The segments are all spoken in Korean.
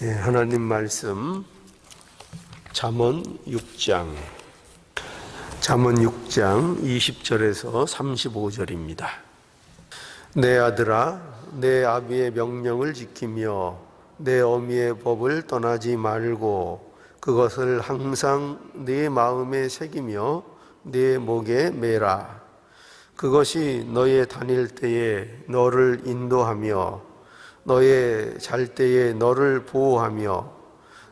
하나님 말씀 잠언 6장 20절에서 35절입니다. 내 아들아, 내 아비의 명령을 지키며 내 어미의 법을 떠나지 말고 그것을 항상 네 마음에 새기며 네 목에 매라. 그것이 너의 다닐 때에 너를 인도하며 너의 잘 때에 너를 보호하며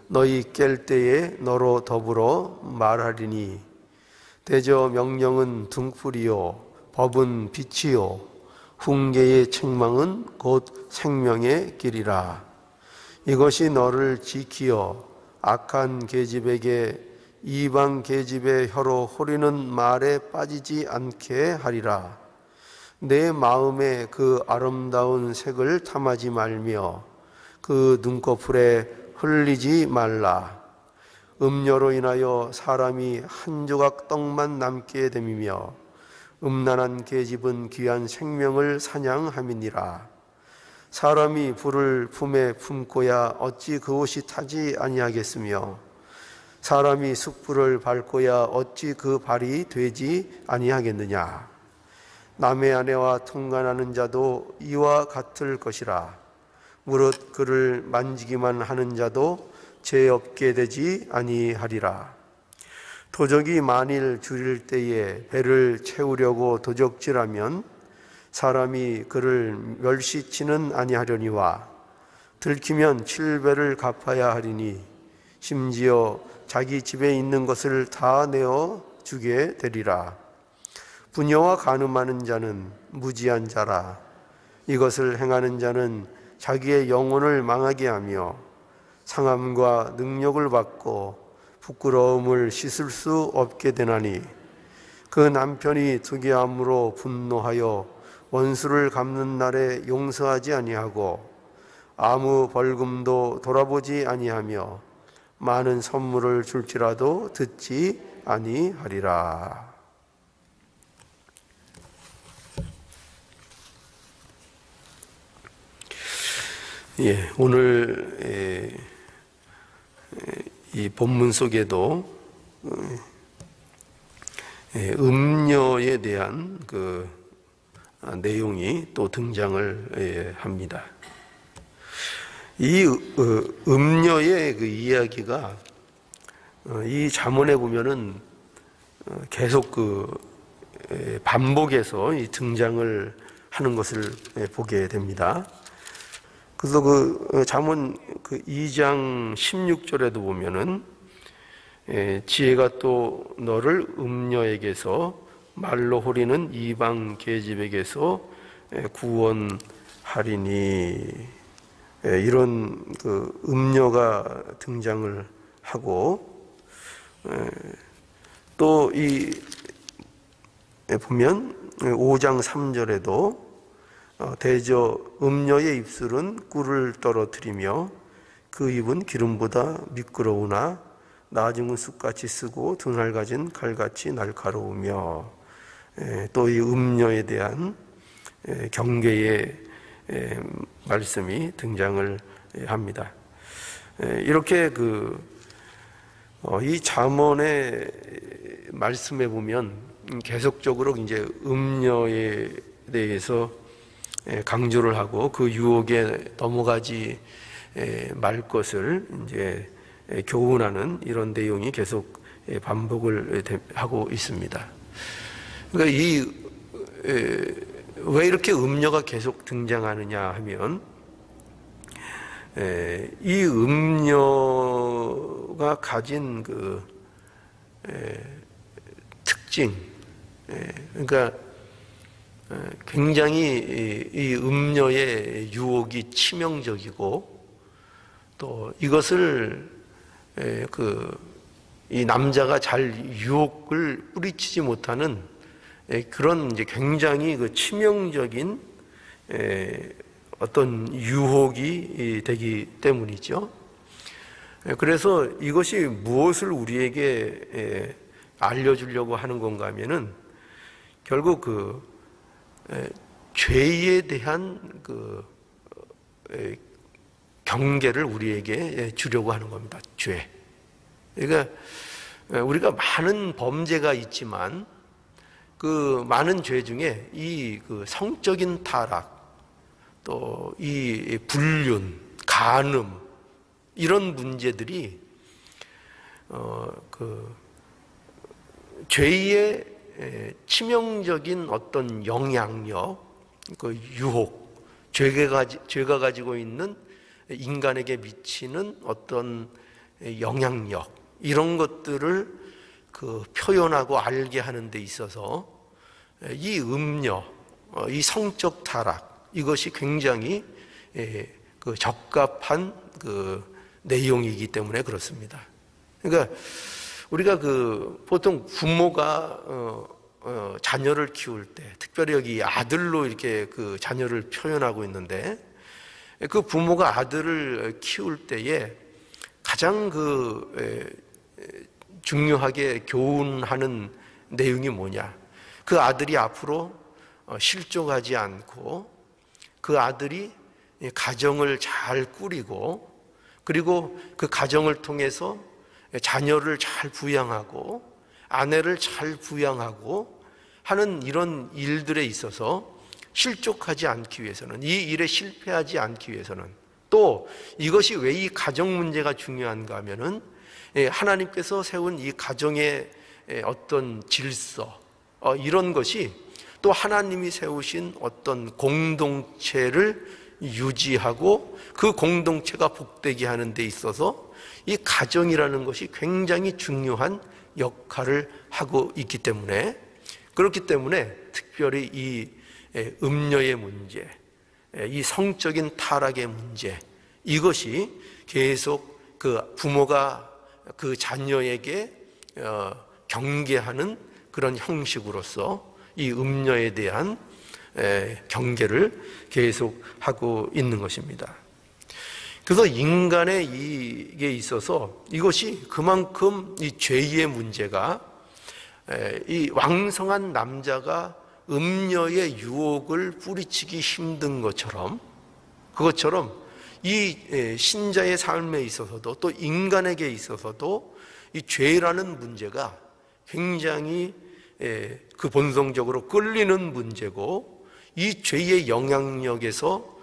너희 깰 때에 너로 더불어 말하리니 대저 명령은 등불이요 법은 빛이요 훈계의 책망은 곧 생명의 길이라. 이것이 너를 지키어 악한 계집에게 이방 계집의 혀로 호리는 말에 빠지지 않게 하리라. 내 마음에 그 아름다운 색을 탐하지 말며 그 눈꺼풀에 흘리지 말라. 음료로 인하여 사람이 한 조각 떡만 남게 됨이며 음란한 계집은 귀한 생명을 사냥함이니라. 사람이 불을 품에 품고야 어찌 그 옷이 타지 아니하겠으며 사람이 숯불을 밟고야 어찌 그 발이 되지 아니하겠느냐. 남의 아내와 통간하는 자도 이와 같을 것이라. 무릇 그를 만지기만 하는 자도 죄 없게 되지 아니하리라. 도적이 만일 줄일 때에 배를 채우려고 도적질하면 사람이 그를 멸시치는 아니하려니와 들키면 7배를 갚아야 하리니 심지어 자기 집에 있는 것을 다 내어 주게 되리라. 부녀와 간음하는 자는 무지한 자라. 이것을 행하는 자는 자기의 영혼을 망하게 하며 상함과 능욕을 받고 부끄러움을 씻을 수 없게 되나니 그 남편이 투기함으로 분노하여 원수를 갚는 날에 용서하지 아니하고 아무 벌금도 돌아보지 아니하며 많은 선물을 줄지라도 듣지 아니하리라. 오늘 이 본문 속에도 음녀에 대한 그 내용이 또 등장을 합니다. 이 음녀의 그 이야기가 이 잠언에 보면은 계속 그 반복해서 이 등장을 하는 것을 보게 됩니다. 그래서 그 잠언 그 2장 16절에도 보면은 지혜가 또 너를 음녀에게서 말로 호리는 이방 계집에게서 구원하리니 이런 그 음녀가 등장을 하고 또 이 보면 5장 3절에도 대저 음녀의 입술은 꿀을 떨어뜨리며 그 입은 기름보다 미끄러우나 나중은 쑥같이 쓰고 두 날 가진 칼같이 날카로우며 또 이 음녀에 대한 경계의 말씀이 등장을 합니다. 이렇게 이 잠언의 말씀에 보면 계속적으로 이제 음녀에 대해서 강조를 하고 그 유혹에 넘어가지 말 것을 이제 교훈하는 이런 내용이 계속 반복을 하고 있습니다. 그러니까 왜 이렇게 음녀가 계속 등장하느냐 하면 이 음녀가 가진 그 특징, 그러니까 굉장히 이 음녀의 유혹이 치명적이고 또 이것을 이 남자가 잘 유혹을 뿌리치지 못하는 그런 이제 굉장히 그 치명적인 어떤 유혹이 되기 때문이죠. 그래서 이것이 무엇을 우리에게 알려주려고 하는 건가 하면은 결국 죄에 대한 경계를 우리에게 주려고 하는 겁니다. 죄. 그러니까 우리가 많은 범죄가 있지만 그 많은 죄 중에 이 그 성적인 타락, 또 이 불륜, 간음 이런 문제들이 그 죄의 치명적인 어떤 영향력, 그 유혹, 죄가 가지고 있는 인간에게 미치는 어떤 영향력 이런 것들을 그 표현하고 알게 하는 데 있어서 이 음녀, 이 성적 타락 이것이 굉장히 그 적합한 그 내용이기 때문에 그렇습니다. 그러니까 우리가 그 보통 부모가 자녀를 키울 때, 특별히 여기 아들로 이렇게 그 자녀를 표현하고 있는데, 그 부모가 아들을 키울 때에 가장 그 중요하게 교훈하는 내용이 뭐냐? 그 아들이 앞으로 실족하지 않고 그 아들이 가정을 잘 꾸리고 그리고 그 가정을 통해서 자녀를 잘 부양하고 아내를 잘 부양하고 하는 이런 일들에 있어서 실족하지 않기 위해서는, 이 일에 실패하지 않기 위해서는, 또 이것이 왜 이 가정 문제가 중요한가 하면은 하나님께서 세운 이 가정의 어떤 질서, 이런 것이 또 하나님이 세우신 어떤 공동체를 유지하고 그 공동체가 복되게 하는 데 있어서 이 가정이라는 것이 굉장히 중요한 역할을 하고 있기 때문에, 그렇기 때문에 특별히 이 음녀의 문제, 이 성적인 타락의 문제, 이것이 계속 그 부모가 그 자녀에게 경계하는 그런 형식으로서 이 음녀에 대한 경계를 계속하고 있는 것입니다. 그래서 인간의 이게 있어서 이것이 그만큼 이 죄의 문제가, 이 왕성한 남자가 음녀의 유혹을 뿌리치기 힘든 것처럼, 그것처럼 이 신자의 삶에 있어서도 또 인간에게 있어서도 이 죄라는 문제가 굉장히 그 본성적으로 끌리는 문제고, 이 죄의 영향력에서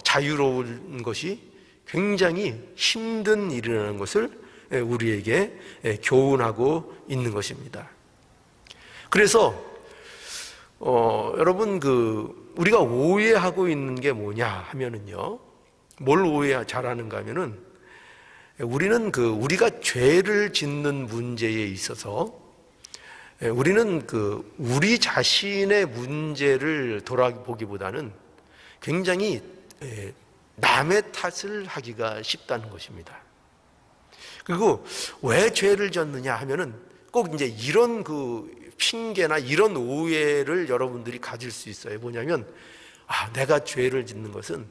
자유로운 것이 굉장히 힘든 일이라는 것을 우리에게 교훈하고 있는 것입니다. 그래서 여러분 우리가 오해하고 있는 게 뭐냐 하면은요, 뭘 오해 잘하는가 하면은 우리는 우리가 죄를 짓는 문제에 있어서 우리는 우리 자신의 문제를 돌아보기보다는 굉장히 남의 탓을 하기가 쉽다는 것입니다. 그리고 왜 죄를 졌느냐 하면은 꼭 이제 이런 핑계나 이런 오해를 여러분들이 가질 수 있어요. 뭐냐면, 내가 죄를 짓는 것은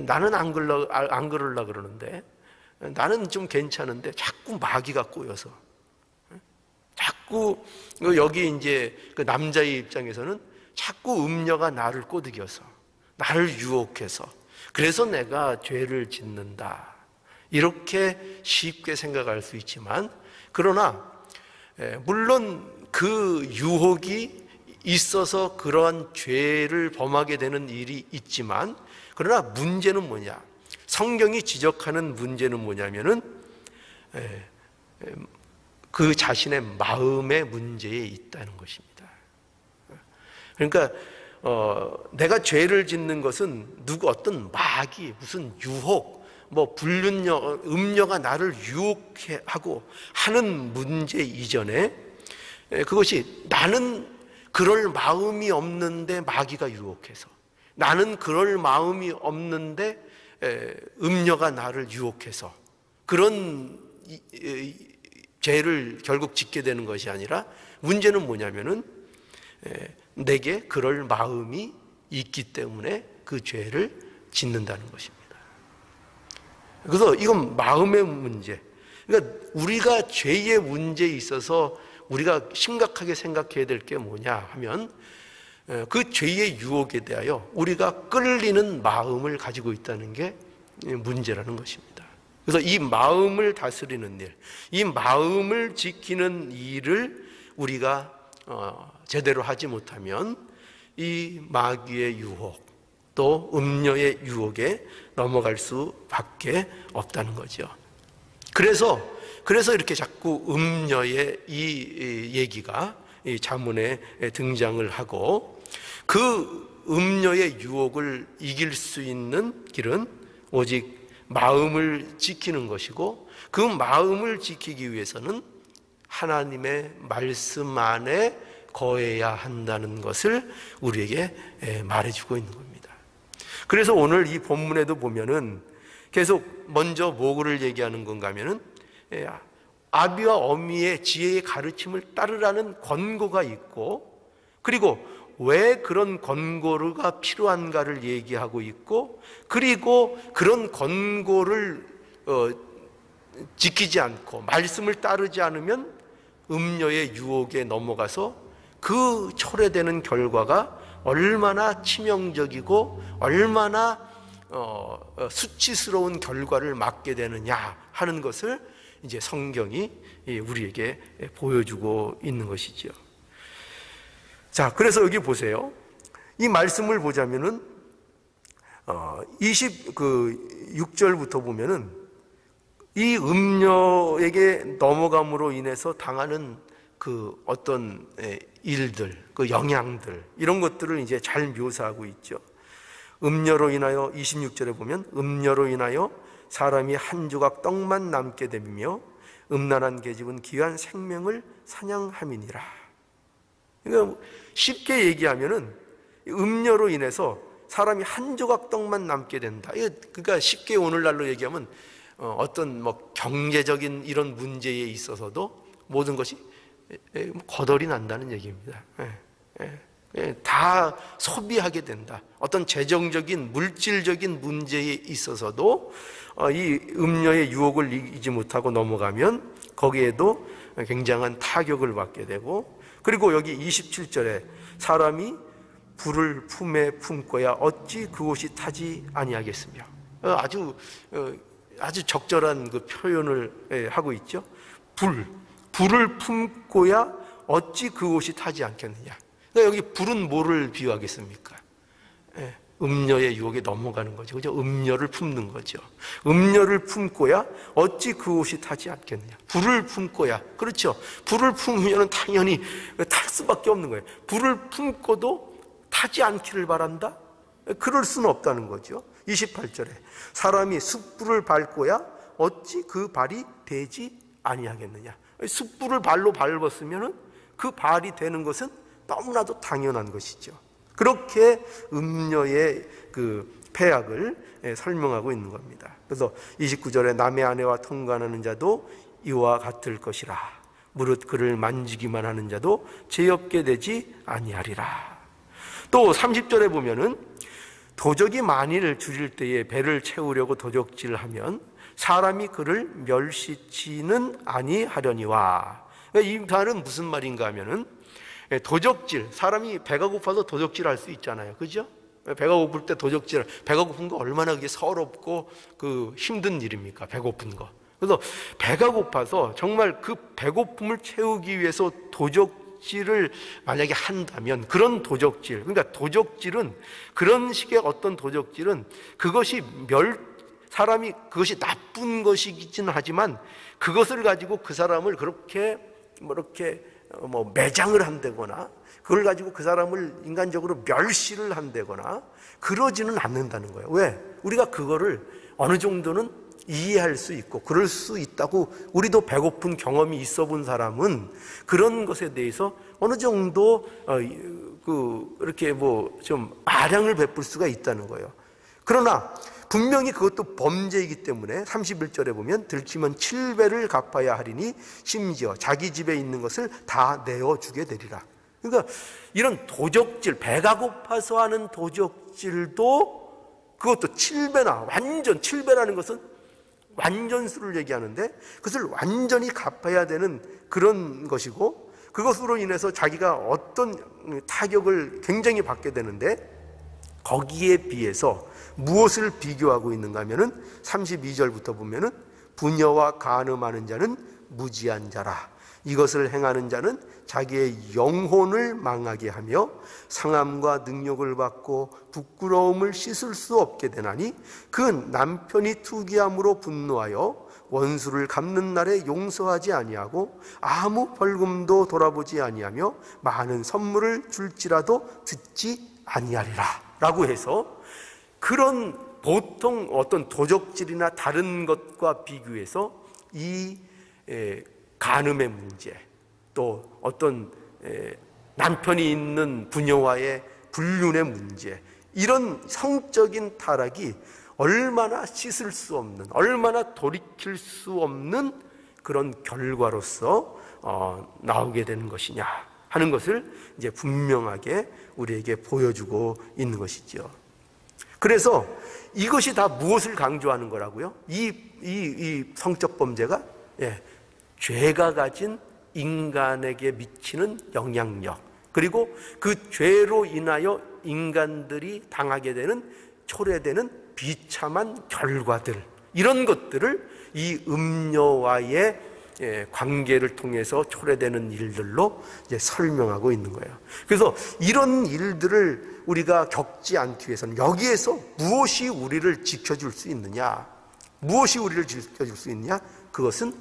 나는 안 그러려 그러는데, 나는 좀 괜찮은데 자꾸 마귀가 꼬여서, 자꾸 여기 이제 그 남자의 입장에서는 자꾸 음녀가 나를 꼬드겨서, 나를 유혹해서, 그래서 내가 죄를 짓는다, 이렇게 쉽게 생각할 수 있지만, 그러나 물론 그 유혹이 있어서 그러한 죄를 범하게 되는 일이 있지만, 그러나 문제는 뭐냐? 성경이 지적하는 문제는 뭐냐면은 그 자신의 마음의 문제에 있다는 것입니다. 그러니까 내가 죄를 짓는 것은 어떤 마귀, 무슨 유혹, 불륜녀, 음녀가 나를 유혹하고 하는 문제 이전에, 그것이 나는 그럴 마음이 없는데 마귀가 유혹해서, 나는 그럴 마음이 없는데 음녀가 나를 유혹해서 그런 죄를 결국 짓게 되는 것이 아니라, 문제는 뭐냐면은 내게 그럴 마음이 있기 때문에 그 죄를 짓는다는 것입니다. 그래서 이건 마음의 문제. 그러니까 우리가 죄의 문제에 있어서 우리가 심각하게 생각해야 될 게 뭐냐 하면, 그 죄의 유혹에 대하여 우리가 끌리는 마음을 가지고 있다는 게 문제라는 것입니다. 그래서 이 마음을 다스리는 일, 이 마음을 지키는 일을 우리가 제대로 하지 못하면 이 마귀의 유혹, 또 음녀의 유혹에 넘어갈 수밖에 없다는 거죠. 그래서 이렇게 자꾸 음녀의 이 얘기가 이 자문에 등장을 하고, 그 음녀의 유혹을 이길 수 있는 길은 오직 마음을 지키는 것이고, 그 마음을 지키기 위해서는 하나님의 말씀 안에 거해야 한다는 것을 우리에게 말해주고 있는 겁니다. 그래서 오늘 이 본문에도 보면은 계속 먼저 뭐를 얘기하는 건가 하면은 아비와 어미의 지혜의 가르침을 따르라는 권고가 있고, 그리고 왜 그런 권고가 필요한가를 얘기하고 있고, 그리고 그런 권고를 지키지 않고 말씀을 따르지 않으면 음녀의 유혹에 넘어가서 그 초래되는 결과가 얼마나 치명적이고 얼마나 수치스러운 결과를 맞게 되느냐 하는 것을 이제 성경이 우리에게 보여주고 있는 것이죠. 자, 그래서 여기 보세요. 이 말씀을 보자면은 26절부터 보면은 이 음녀에게 넘어감으로 인해서 당하는 그 어떤 일들, 그 영향들, 이런 것들을 이제 잘 묘사하고 있죠. 음녀로 인하여 26절에 보면 음녀로 인하여 사람이 한 조각 떡만 남게 되며 음란한 계집은 귀한 생명을 사냥함이니라. 그러니까 쉽게 얘기하면은 음녀로 인해서 사람이 한 조각 떡만 남게 된다. 그러니까 쉽게 오늘날로 얘기하면 어떤 뭐 경제적인 이런 문제에 있어서도 모든 것이 거덜이 난다는 얘기입니다. 다 소비하게 된다. 어떤 재정적인 물질적인 문제에 있어서도 이 음녀의 유혹을 이기지 못하고 넘어가면 거기에도 굉장한 타격을 받게 되고, 그리고 여기 27절에 사람이 불을 품에 품고야 어찌 그곳이 타지 아니하겠으며, 아주 적절한 그 표현을 하고 있죠. 불을 품고야 어찌 그곳이 타지 않겠느냐. 그러니까 여기 불은 뭐를 비유하겠습니까? 음녀의 유혹에 넘어가는 거죠. 그죠? 음녀를 품는 거죠. 음녀를 품고야 어찌 그곳이 타지 않겠느냐. 불을 품고야. 그렇죠. 불을 품으면 당연히 탈 수밖에 없는 거예요. 불을 품고도 타지 않기를 바란다? 그럴 수는 없다는 거죠. 28절에 사람이 숯불을 밟고야 어찌 그 발이 되지 아니하겠느냐. 숯불을 발로 밟았으면 그 발이 되는 것은 너무나도 당연한 것이죠. 그렇게 음녀의 그 폐악을 설명하고 있는 겁니다. 그래서 29절에 남의 아내와 통관하는 자도 이와 같을 것이라. 무릇 그를 만지기만 하는 자도 죄 없게 되지 아니하리라. 또 30절에 보면은 도적이 만일 줄일 때에 배를 채우려고 도적질을 하면 사람이 그를 멸시치는 아니하려니와. 이 말은 무슨 말인가 하면은 도적질, 사람이 배가 고파서 도적질할 수 있잖아요. 그죠? 배가 고플 때 도적질, 배가 고픈 거 얼마나 그게 서럽고 그 힘든 일입니까? 배고픈 거. 그래서 배가 고파서 정말 그 배고픔을 채우기 위해서 도적질을 만약에 한다면, 그런 도적질, 그러니까 도적질은, 그런 식의 어떤 도적질은 그것이 사람이 그것이 나쁜 것이기는 하지만 그것을 가지고 그 사람을 그렇게 매장을 한다거나 그걸 가지고 그 사람을 인간적으로 멸시를 한다거나 그러지는 않는다는 거예요. 왜? 우리가 그거를 어느 정도는 이해할 수 있고 그럴 수 있다고, 우리도 배고픈 경험이 있어 본 사람은 그런 것에 대해서 어느 정도 이렇게 좀 아량을 베풀 수가 있다는 거예요. 그러나 분명히 그것도 범죄이기 때문에 31절에 보면 들키면 7배를 갚아야 하리니 심지어 자기 집에 있는 것을 다 내어주게 되리라. 그러니까 이런 도적질, 배가 고파서 하는 도적질도 그것도 7배나, 완전 7배라는 것은 완전수를 얘기하는데 그것을 완전히 갚아야 되는 그런 것이고, 그것으로 인해서 자기가 어떤 타격을 굉장히 받게 되는데, 거기에 비해서 무엇을 비교하고 있는가 하면은 32절부터 보면은 부녀와 간음하는 자는 무지한 자라. 이것을 행하는 자는 자기의 영혼을 망하게 하며 상함과 능욕을 받고 부끄러움을 씻을 수 없게 되나니 그 남편이 투기함으로 분노하여 원수를 갚는 날에 용서하지 아니하고 아무 벌금도 돌아보지 아니하며 많은 선물을 줄지라도 듣지 아니하리라 라고 해서, 그런 보통 어떤 도적질이나 다른 것과 비교해서 이 간음의 문제, 또 어떤 남편이 있는 부녀와의 불륜의 문제, 이런 성적인 타락이 얼마나 씻을 수 없는, 얼마나 돌이킬 수 없는 그런 결과로서 나오게 되는 것이냐 하는 것을 이제 분명하게 우리에게 보여주고 있는 것이죠. 그래서 이것이 다 무엇을 강조하는 거라고요? 이 성적 범죄가 죄가 가진 인간에게 미치는 영향력, 그리고 그 죄로 인하여 인간들이 당하게 되는, 초래되는 비참한 결과들, 이런 것들을 이 음녀와의 관계를 통해서 초래되는 일들로 이제 설명하고 있는 거예요. 그래서 이런 일들을 우리가 겪지 않기 위해서는 여기에서 무엇이 우리를 지켜줄 수 있느냐, 무엇이 우리를 지켜줄 수 있느냐, 그것은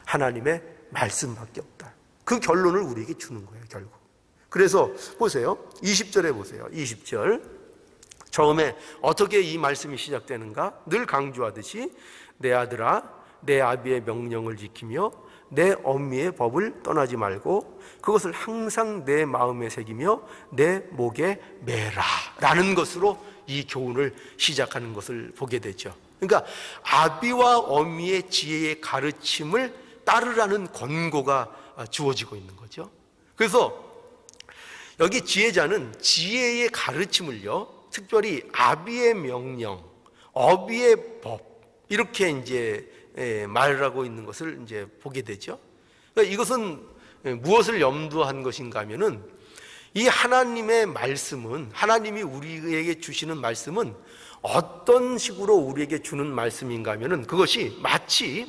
하나님의 말씀밖에 없다. 그 결론을 우리에게 주는 거예요, 결국. 그래서 보세요, 20절에 보세요. 20절 처음에 어떻게 이 말씀이 시작되는가? 늘 강조하듯이 내 아들아 내 아비의 명령을 지키며 내 어미의 법을 떠나지 말고 그것을 항상 내 마음에 새기며 내 목에 매라 라는 것으로 이 교훈을 시작하는 것을 보게 되죠. 그러니까 아비와 어미의 지혜의 가르침을 따르라는 권고가 주어지고 있는 거죠. 그래서 여기 지혜자는 지혜의 가르침을요, 특별히 아비의 명령, 어비의 법, 이렇게 이제 말을 하고 있는 것을 이제 보게 되죠. 그러니까 이것은 무엇을 염두한 것인가 하면은, 이 하나님의 말씀은, 하나님이 우리에게 주시는 말씀은 어떤 식으로 우리에게 주는 말씀인가 하면은, 그것이 마치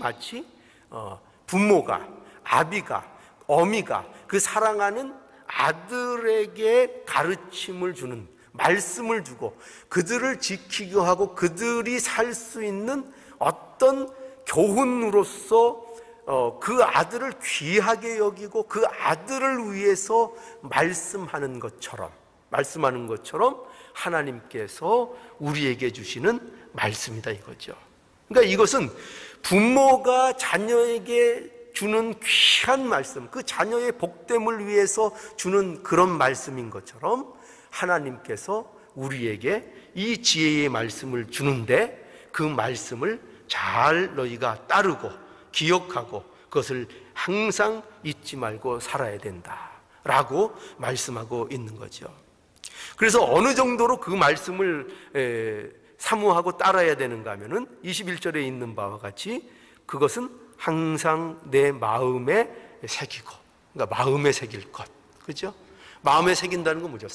부모가, 아비가, 어미가 그 사랑하는 아들에게 가르침을 주는, 말씀을 주고 그들을 지키게 하고 그들이 살 수 있는 어떤 교훈으로서 그 아들을 귀하게 여기고 그 아들을 위해서 말씀하는 것처럼 하나님께서 우리에게 주시는 말씀이다 이거죠. 그러니까 이것은 부모가 자녀에게 주는 귀한 말씀, 그 자녀의 복됨을 위해서 주는 그런 말씀인 것처럼 하나님께서 우리에게 이 지혜의 말씀을 주는데, 그 말씀을 잘 너희가 따르고 기억하고 그것을 항상 잊지 말고 살아야 된다라고 말씀하고 있는 거죠. 그래서 어느 정도로 그 말씀을 사모하고 따라야 되는가 하면은 21절에 있는 바와 같이 그것은 항상 내 마음에 새기고, 그러니까 마음에 새길 것, 그렇죠? 마음에 새긴다는 건 뭐죠?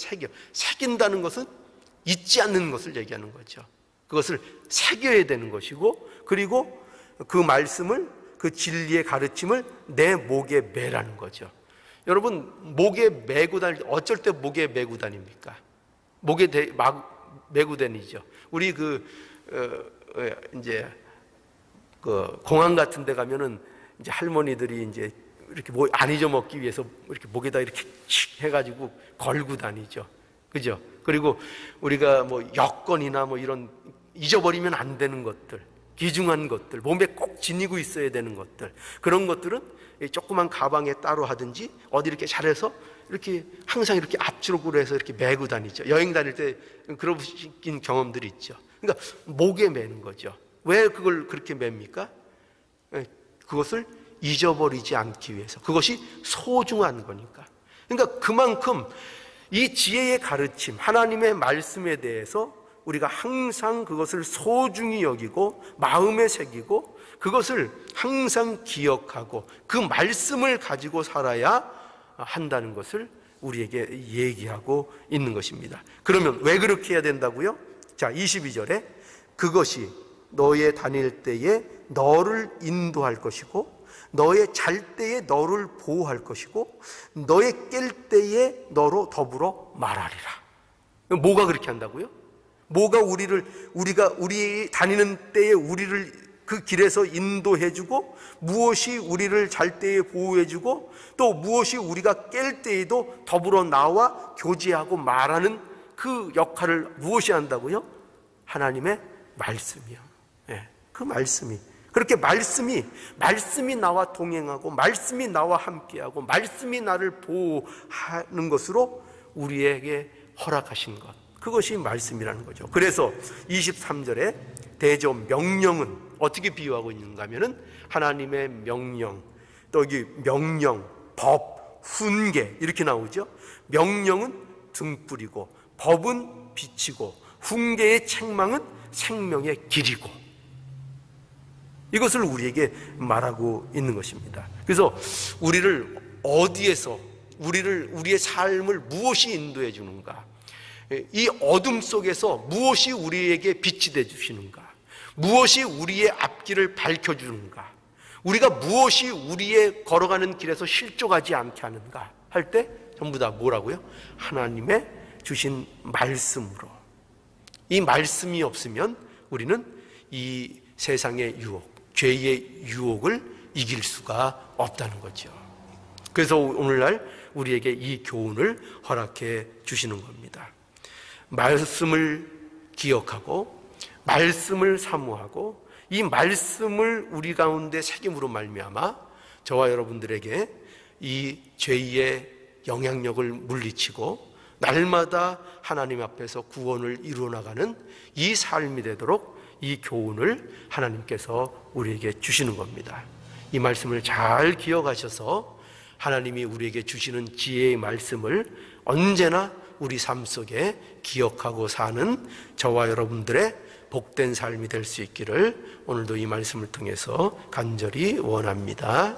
새긴다는 것은 잊지 않는 것을 얘기하는 거죠. 그것을 새겨야 되는 것이고, 그리고 그 말씀을, 그 진리의 가르침을 내 목에 매라는 거죠. 여러분, 목에 매고 다닐 때 어쩔 때 목에 매고 다닙니까? 목에 매고 다니죠. 우리 이제 공항 같은 데 가면은 이제 할머니들이 이제 이렇게 안 잊어먹기 위해서 이렇게 목에다 이렇게 칙 해가지고 걸고 다니죠. 그죠? 그리고 우리가 여권이나 이런 잊어버리면 안 되는 것들, 귀중한 것들, 몸에 꼭 지니고 있어야 되는 것들, 그런 것들은 조그만 가방에 따로 하든지 어디 이렇게 잘해서 이렇게 항상 이렇게 앞주름으로 해서 이렇게 메고 다니죠. 여행 다닐 때 그런 경험들이 있죠. 그러니까 목에 매는 거죠. 왜 그걸 그렇게 맵니까? 그것을 잊어버리지 않기 위해서. 그것이 소중한 거니까. 그러니까 그만큼 이 지혜의 가르침, 하나님의 말씀에 대해서 우리가 항상 그것을 소중히 여기고 마음에 새기고 그것을 항상 기억하고 그 말씀을 가지고 살아야 한다는 것을 우리에게 얘기하고 있는 것입니다. 그러면 왜 그렇게 해야 된다고요? 자, 22절에 그것이 너의 다닐 때에 너를 인도할 것이고 너의 잘 때에 너를 보호할 것이고 너의 깰 때에 너로 더불어 말하리라. 뭐가 그렇게 한다고요? 뭐가 우리 다니는 때에 우리를 그 길에서 인도해주고, 무엇이 우리를 잘 때에 보호해주고, 또 무엇이 우리가 깰 때에도 더불어 나와 교제하고 말하는 그 역할을 무엇이 한다고요? 하나님의 말씀이요. 예, 그 말씀이, 그렇게 말씀이 나와 동행하고 말씀이 나와 함께하고 말씀이 나를 보호하는 것으로 우리에게 허락하신 것, 그것이 말씀이라는 거죠. 그래서 23절에 대저 명령은 어떻게 비유하고 있는가 하면은 하나님의 명령, 또 여기 명령, 법, 훈계 이렇게 나오죠. 명령은 등불이고 법은 빛이고 훈계의 책망은 생명의 길이고, 이것을 우리에게 말하고 있는 것입니다. 그래서 우리를 어디에서 우리의 삶을 무엇이 인도해 주는가, 이 어둠 속에서 무엇이 우리에게 빛이 돼 주시는가, 무엇이 우리의 앞길을 밝혀주는가, 우리가 무엇이 우리의 걸어가는 길에서 실족하지 않게 하는가 할 때 전부 다 뭐라고요? 하나님의 주신 말씀으로. 이 말씀이 없으면 우리는 이 세상의 유혹, 죄의 유혹을 이길 수가 없다는 거죠. 그래서 오늘날 우리에게 이 교훈을 허락해 주시는 겁니다. 말씀을 기억하고 말씀을 사모하고 이 말씀을 우리 가운데 새김으로 말미암아 저와 여러분들에게 이 죄의 영향력을 물리치고 날마다 하나님 앞에서 구원을 이루어나가는 이 삶이 되도록 이 교훈을 하나님께서 우리에게 주시는 겁니다. 이 말씀을 잘 기억하셔서 하나님이 우리에게 주시는 지혜의 말씀을 언제나 우리 삶 속에 기억하고 사는 저와 여러분들의 복된 삶이 될 수 있기를 오늘도 이 말씀을 통해서 간절히 원합니다.